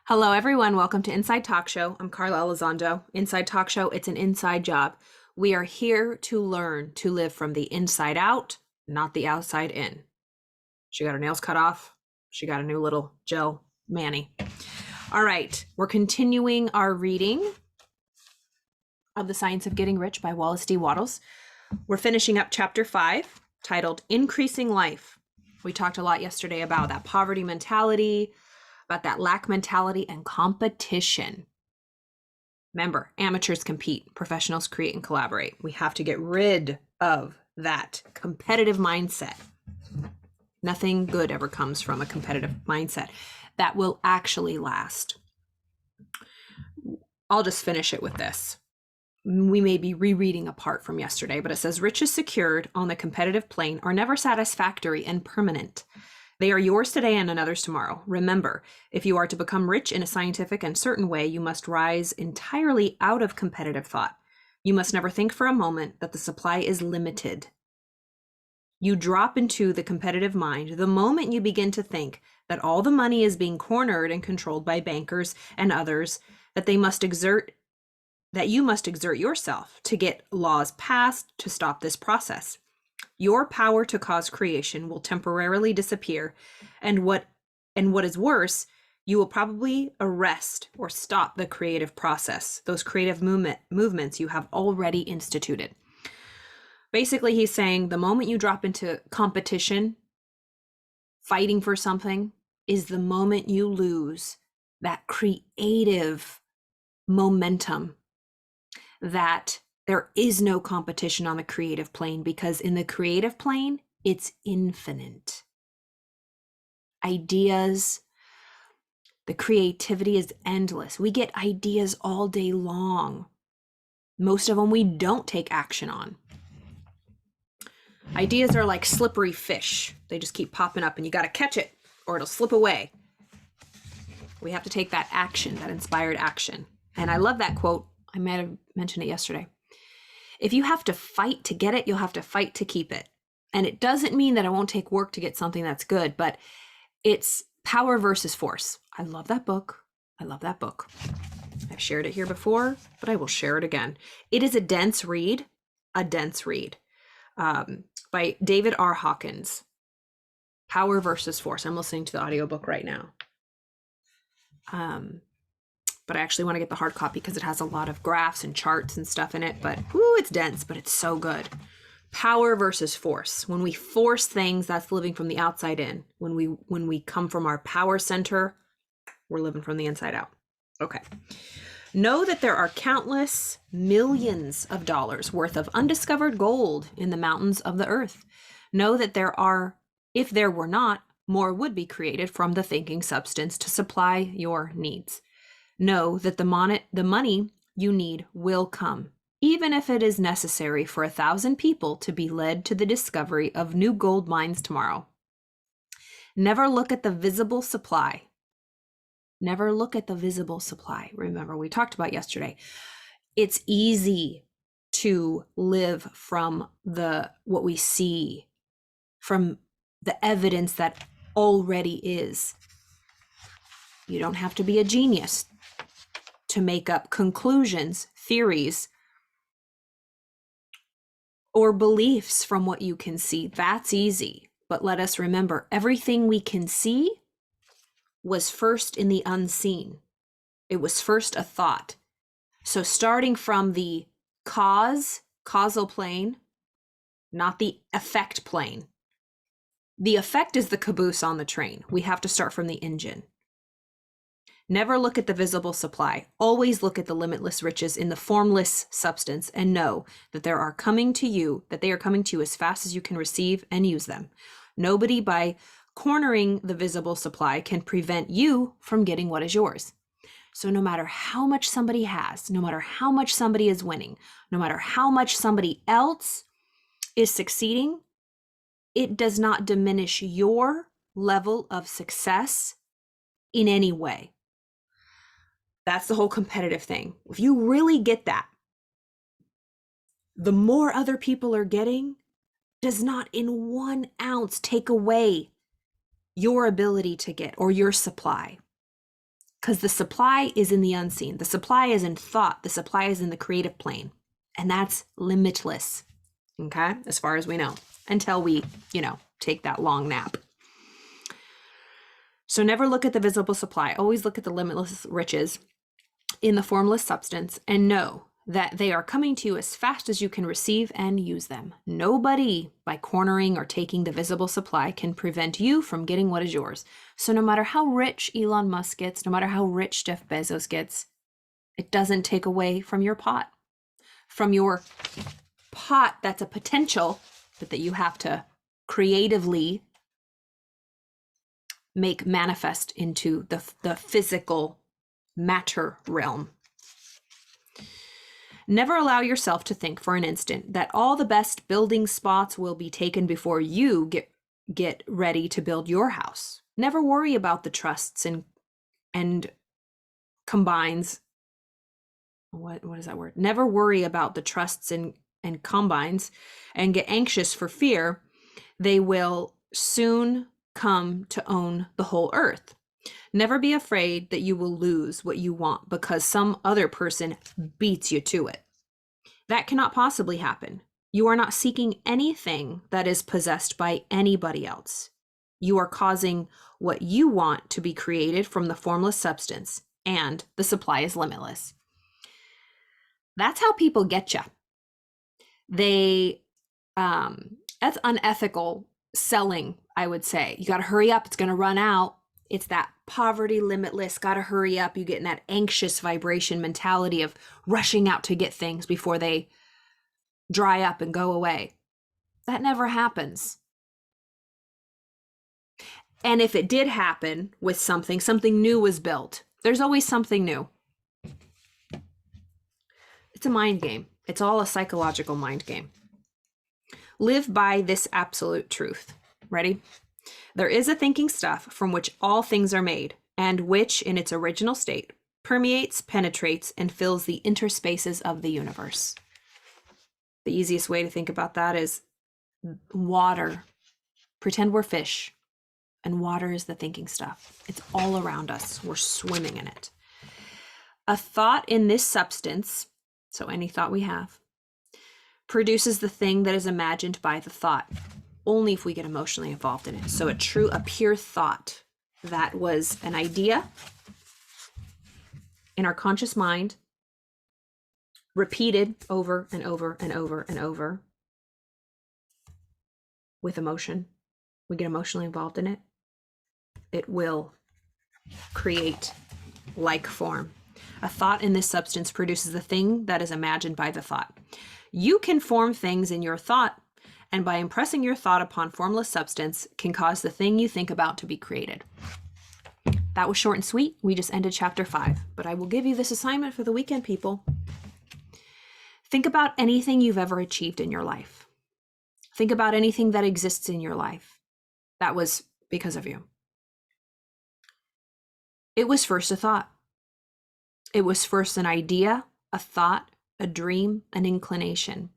Hello, everyone. Welcome to Inside Talk Show. I'm Carla Elizondo. Inside Talk Show, it's an inside job. We are here to learn to live from the inside out, not the outside in. She got her nails cut off. She got a new little gel mani. All right, we're continuing our reading of The Science of Getting Rich by Wallace D. Wattles. We're finishing up chapter 5, titled Increasing Life. We talked a lot yesterday about that poverty mentality, about that lack mentality and competition. Remember, amateurs compete, professionals create and collaborate. We have to get rid of that competitive mindset. Nothing good ever comes from a competitive mindset that will actually last. I'll just finish it with this. We may be rereading a part from yesterday, but it says riches secured on the competitive plane are never satisfactory and permanent. They are yours today and another's tomorrow. Remember, if you are to become rich in a scientific and certain way, you must rise entirely out of competitive thought. You must never think for a moment that the supply is limited. You drop into the competitive mind the moment you begin to think that all the money is being cornered and controlled by bankers and others, that you must exert yourself to get laws passed to stop this process. Your power to cause creation will temporarily disappear, and what is worse, you will probably arrest or stop the creative process, those creative movements you have already instituted. Basically, he's saying the moment you drop into competition, fighting for something, is the moment you lose that creative momentum, that there is no competition on the creative plane, because in the creative plane, it's infinite. Ideas, the creativity is endless. We get ideas all day long. Most of them we don't take action on. Ideas are like slippery fish. They just keep popping up and you got to catch it or it'll slip away. We have to take that action, that inspired action. And I love that quote. I might have mentioned it yesterday. If you have to fight to get it, you'll have to fight to keep it. And it doesn't mean that it won't take work to get something that's good, but it's power versus force. I love that book. I've shared it here before, but I will share it again. It is a dense read, by David R. Hawkins. Power versus force. I'm listening to the audiobook right now. But I actually want to get the hard copy because it has a lot of graphs and charts and stuff in it. But it's dense, but it's so good. Power versus force. When we force things, that's living from the outside in. When we come from our power center, we're living from the inside out. Okay. Know that there are countless millions of dollars worth of undiscovered gold in the mountains of the earth. Know that if there were not, more would be created from the thinking substance to supply your needs. Know that the money you need will come, even if it is necessary for 1,000 people to be led to the discovery of new gold mines tomorrow. Never look at the visible supply. Remember, we talked about yesterday. It's easy to live from what we see, from the evidence that already is. You don't have to be a genius to make up conclusions, theories, or beliefs from what you can see. That's easy. But let us remember, everything we can see was first in the unseen. It was first a thought. So starting from the causal plane, not the effect plane. The effect is the caboose on the train. We have to start from the engine. Never look at the visible supply. Always look at the limitless riches in the formless substance and know that they are coming to you as fast as you can receive and use them. Nobody, by cornering the visible supply, can prevent you from getting what is yours. So no matter how much somebody has, no matter how much somebody is winning, no matter how much somebody else is succeeding, it does not diminish your level of success in any way. That's the whole competitive thing. If you really get that, the more other people are getting does not in 1 ounce take away your ability to get or your supply. because the supply is in the unseen. The supply is in thought. The supply is in the creative plane. And that's limitless, okay, as far as we know, until we, take that long nap. So never look at the visible supply. Always look at the limitless riches in the formless substance and know that they are coming to you as fast as you can receive and use them. Nobody, by cornering or taking the visible supply, can prevent you from getting what is yours. So no matter how rich Elon Musk gets, no matter how rich Jeff Bezos gets, it doesn't take away from your pot. From your pot, that's a potential, but that you have to creatively make manifest into the physical matter realm. Never allow yourself to think for an instant that all the best building spots will be taken before you get ready to build your house. Never worry about the trusts and combines. What is that word? Never worry about the trusts and combines and get anxious for fear. They will soon come to own the whole earth. Never be afraid that you will lose what you want because some other person beats you to it. That cannot possibly happen. You are not seeking anything that is possessed by anybody else. You are causing what you want to be created from the formless substance, and the supply is limitless. That's how people get you. That's unethical selling, I would say. You got to hurry up. It's going to run out. It's that poverty limitless, got to hurry up. You get in that anxious vibration mentality of rushing out to get things before they dry up and go away. That never happens. And if it did happen with something new was built. There's always something new. It's a mind game. It's all a psychological mind game. Live by this absolute truth. Ready? There is a thinking stuff from which all things are made, and which, in its original state, permeates, penetrates, and fills the interspaces of the universe. The easiest way to think about that is water. Pretend we're fish, and water is the thinking stuff. It's all around us. We're swimming in it. A thought in this substance, so any thought we have, produces the thing that is imagined by the thought, only if we get emotionally involved in it. So a pure thought that was an idea in our conscious mind, repeated over and over and over and over with emotion. We get emotionally involved in it. It will create like form. A thought in this substance produces the thing that is imagined by the thought. You can form things in your thought, and by impressing your thought upon formless substance can cause the thing you think about to be created. That was short and sweet. We just ended chapter 5, but I will give you this assignment for the weekend, people. Think about anything you've ever achieved in your life. Think about anything that exists in your life. That was because of you. It was first a thought. It was first an idea, a thought, a dream, an inclination.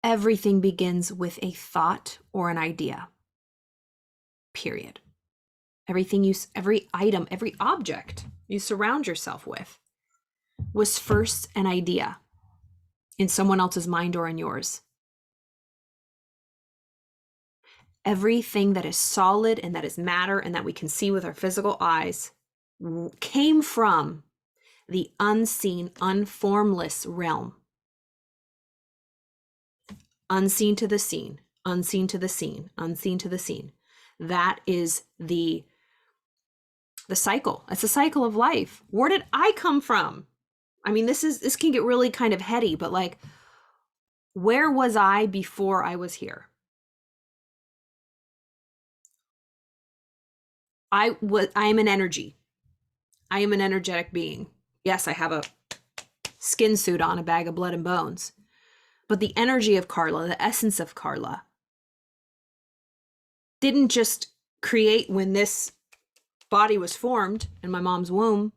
Everything begins with a thought or an idea. Period. Every item, every object you surround yourself with was first an idea in someone else's mind or in yours. Everything that is solid and that is matter and that we can see with our physical eyes came from the unseen, unformless realm. Unseen to the seen, unseen to the seen, unseen to the seen. That is the cycle. It's a cycle of life. Where did I come from? I mean, this can get really kind of heady, but like, where was I before I was here? I am an energy. I am an energetic being. Yes, I have a skin suit on, a bag of blood and bones. But the energy of Carla, the essence of Carla, didn't just create when this body was formed in my mom's womb.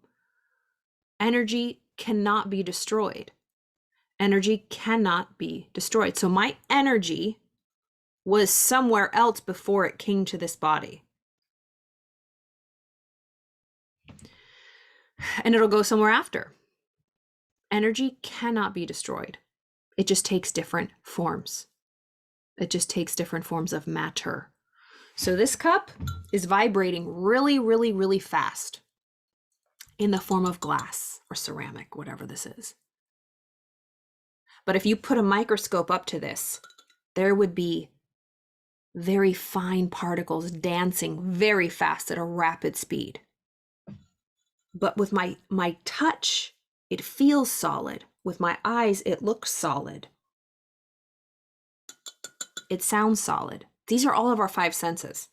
Energy cannot be destroyed. Energy cannot be destroyed. So my energy was somewhere else before it came to this body. and it'll go somewhere after. Energy cannot be destroyed. It just takes different forms. It just takes different forms of matter. So this cup is vibrating really, really, really fast in the form of glass or ceramic, whatever this is. But if you put a microscope up to this, there would be very fine particles dancing very fast at a rapid speed. But with my touch, it feels solid. With my eyes, it looks solid. It sounds solid. These are all of our five senses.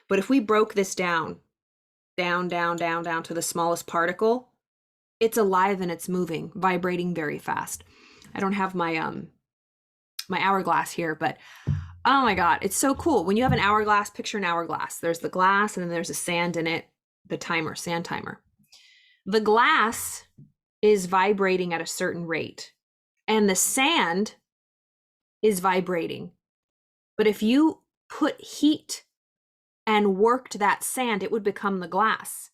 But if we broke this down to the smallest particle, it's alive and it's moving, vibrating very fast. I don't have my my hourglass here, but oh my God, it's so cool. When you have an hourglass, picture an hourglass. There's the glass and then there's a sand in it, the timer, sand timer. The glass is vibrating at a certain rate and the sand is vibrating. But if you put heat and worked that sand, it would become the glass.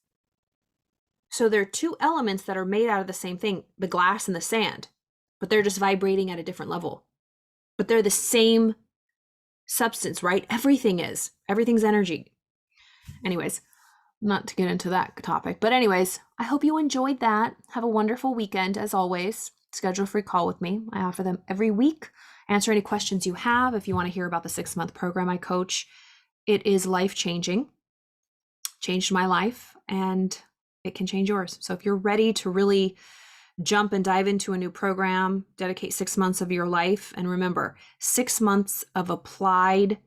So there are two elements that are made out of the same thing, the glass and the sand, but they're just vibrating at a different level. But they're the same substance, right? Everything's energy. Anyways, not to get into that topic, but anyways, I hope you enjoyed that. Have a wonderful weekend. As always, schedule a free call with me. I offer them every week. Answer any questions you have. If you want to hear about the 6-month program I coach, it is life-changing, changed my life, and it can change yours. So if you're ready to really jump and dive into a new program, dedicate 6 months of your life, and remember, 6 months of applied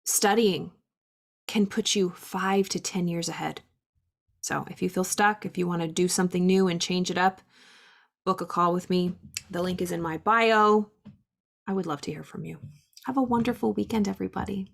studying can put you 5 to 10 years ahead. So if you feel stuck, if you want to do something new and change it up, book a call with me. The link is in my bio. I would love to hear from you. Have a wonderful weekend, everybody.